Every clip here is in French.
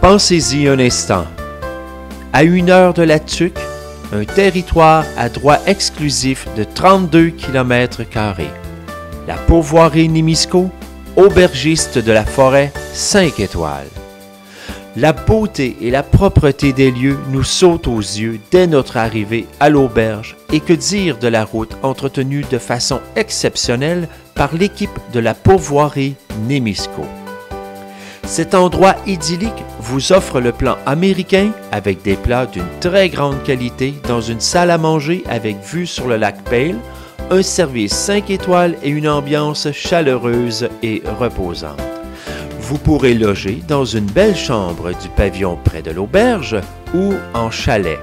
Pensez-y un instant. À 1 heure de la Tuque, un territoire à droit exclusif de 32 km². La pourvoirie Némisco, aubergiste de la forêt, 5 étoiles. La beauté et la propreté des lieux nous sautent aux yeux dès notre arrivée à l'auberge, et que dire de la route entretenue de façon exceptionnelle par l'équipe de la pourvoirie Némisco. Cet endroit idyllique vous offre le plan américain avec des plats d'une très grande qualité dans une salle à manger avec vue sur le lac Pale, un service 5 étoiles et une ambiance chaleureuse et reposante. Vous pourrez loger dans une belle chambre du pavillon près de l'auberge ou en chalet.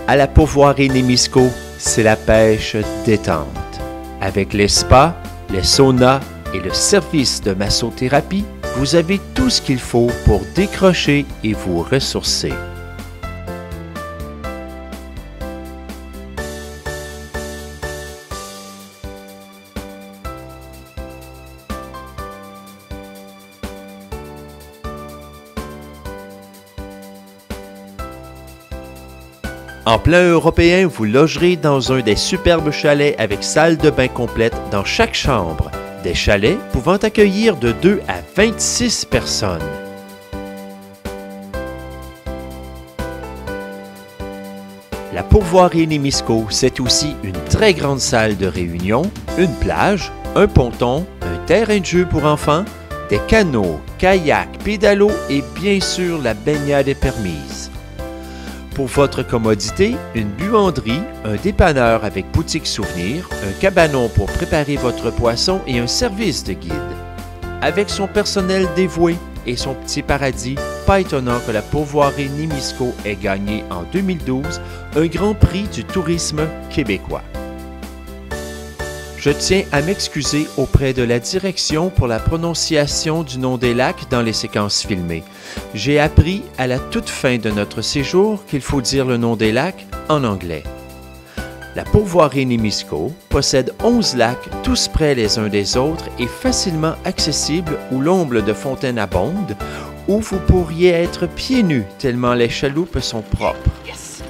À la pourvoirie Némisco, c'est la pêche détente. Avec les spas, les saunas et le service de massothérapie, vous avez tout ce qu'il faut pour décrocher et vous ressourcer. En plein européen, vous logerez dans un des superbes chalets avec salle de bain complète dans chaque chambre. Des chalets pouvant accueillir de 2 à 26 personnes. La pourvoirie Némisco, c'est aussi une très grande salle de réunion, une plage, un ponton, un terrain de jeu pour enfants, des canots, kayaks, pédalos et bien sûr la baignade est permise. Pour votre commodité, une buanderie, un dépanneur avec boutique souvenir, un cabanon pour préparer votre poisson et un service de guide. Avec son personnel dévoué et son petit paradis, pas étonnant que la pourvoirie Némisco ait gagné en 2012 un grand prix du tourisme québécois. Je tiens à m'excuser auprès de la direction pour la prononciation du nom des lacs dans les séquences filmées. J'ai appris à la toute fin de notre séjour qu'il faut dire le nom des lacs en anglais. La pourvoirie Némisco possède 11 lacs, tous près les uns des autres et facilement accessibles où l'ombre de fontaines abonde, où vous pourriez être pieds nus tellement les chaloupes sont propres. Yes!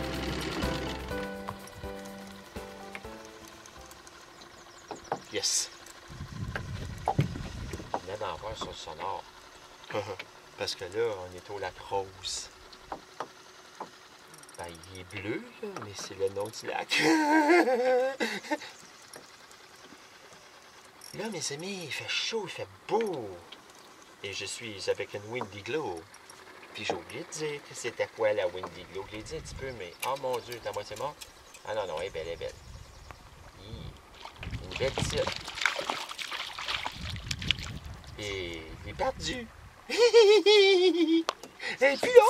Yes! Là, d'en voir sur le sonore. Parce que là, on est au lac Rose. Ben, il est bleu, là, mais c'est le nom du lac. Là, mes amis, il fait chaud, il fait beau. Et je suis avec une Windy Glow. Puis j'ai oublié de dire que c'était quoi la Windy Glow. Je l'ai dit un petit peu, mais oh mon Dieu, t'es à moitié mort. Ah non, non, elle est belle, elle est belle. Une belle petite. Et il est perdu. Et puis là.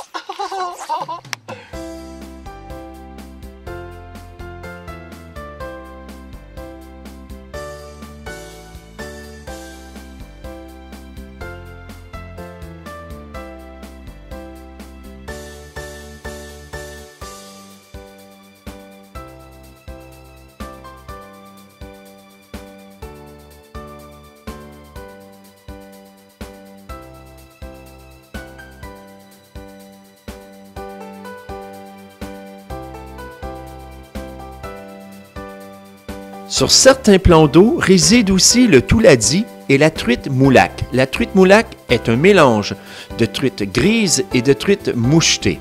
Sur certains plans d'eau réside aussi le touladi et la truite moulac. La truite moulac est un mélange de truite grise et de truite mouchetée.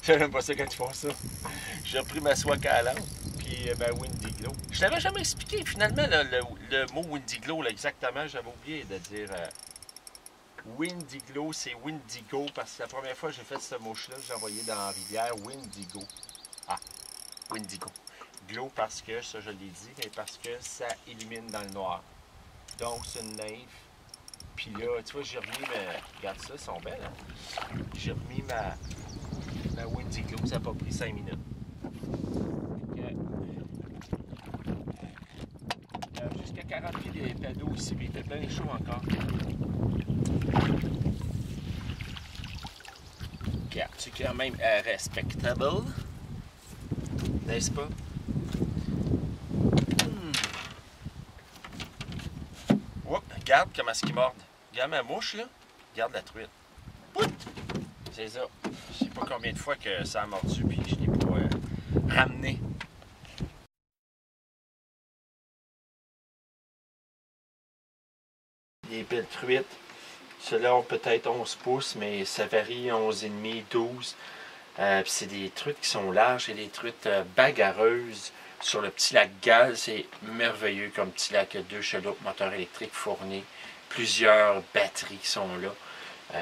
J'aime même pas ça quand ils font ça. J'ai repris ma soie à lampe, puis ma Windy Glow. Je t'avais jamais expliqué finalement le mot Windy Glow, là, exactement. J'avais oublié de dire Windiglo, c'est Windigo, parce que la première fois que j'ai fait ce mouche-là, j'ai envoyé dans la rivière Windigo. Ah, Windigo. Glow parce que, ça je l'ai dit, mais parce que ça illumine dans le noir. Donc c'est une nymphe. Puis là, tu vois, j'ai remis ma... Regarde ça, elles sont belles, hein? J'ai remis ma Windiglo, ça n'a pas pris 5 minutes. Jusqu'à 40 pieds de d'eau ici, mais il était bien chaud encore. Regarde, c'est quand même respectable, n'est-ce pas? Oups, regarde comment est-ce qu'il morde. Regarde ma mouche, là. Regarde la truite. C'est ça. Je sais pas combien de fois que ça a mordu, puis je l'ai pas ramené. Des belles truites. Ceux-là ont peut-être 11 pouces, mais ça varie 11,5, 12. C'est des truites qui sont larges et des truites bagarreuses sur le petit lac Galles. C'est merveilleux comme petit lac. Il y a 2 chaloupes, moteur électrique fourni, plusieurs batteries qui sont là.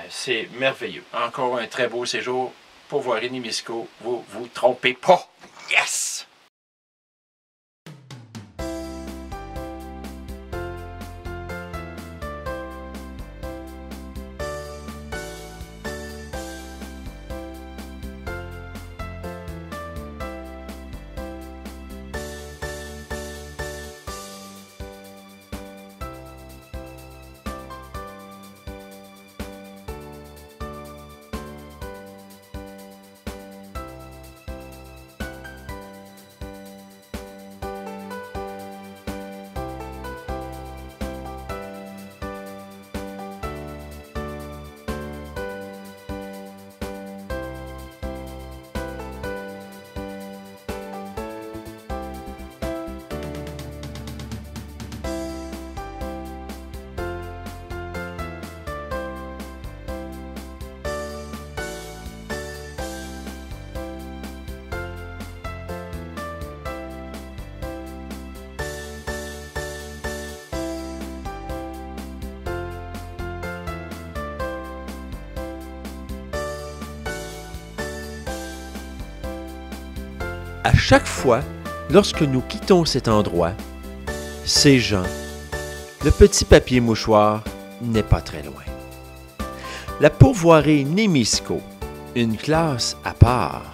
C'est merveilleux. Encore un très beau séjour pour voir Témisco. Vous vous trompez pas. Yes! À chaque fois, lorsque nous quittons cet endroit, ces gens, le petit papier mouchoir n'est pas très loin. La pourvoirie Témisco, une classe à part.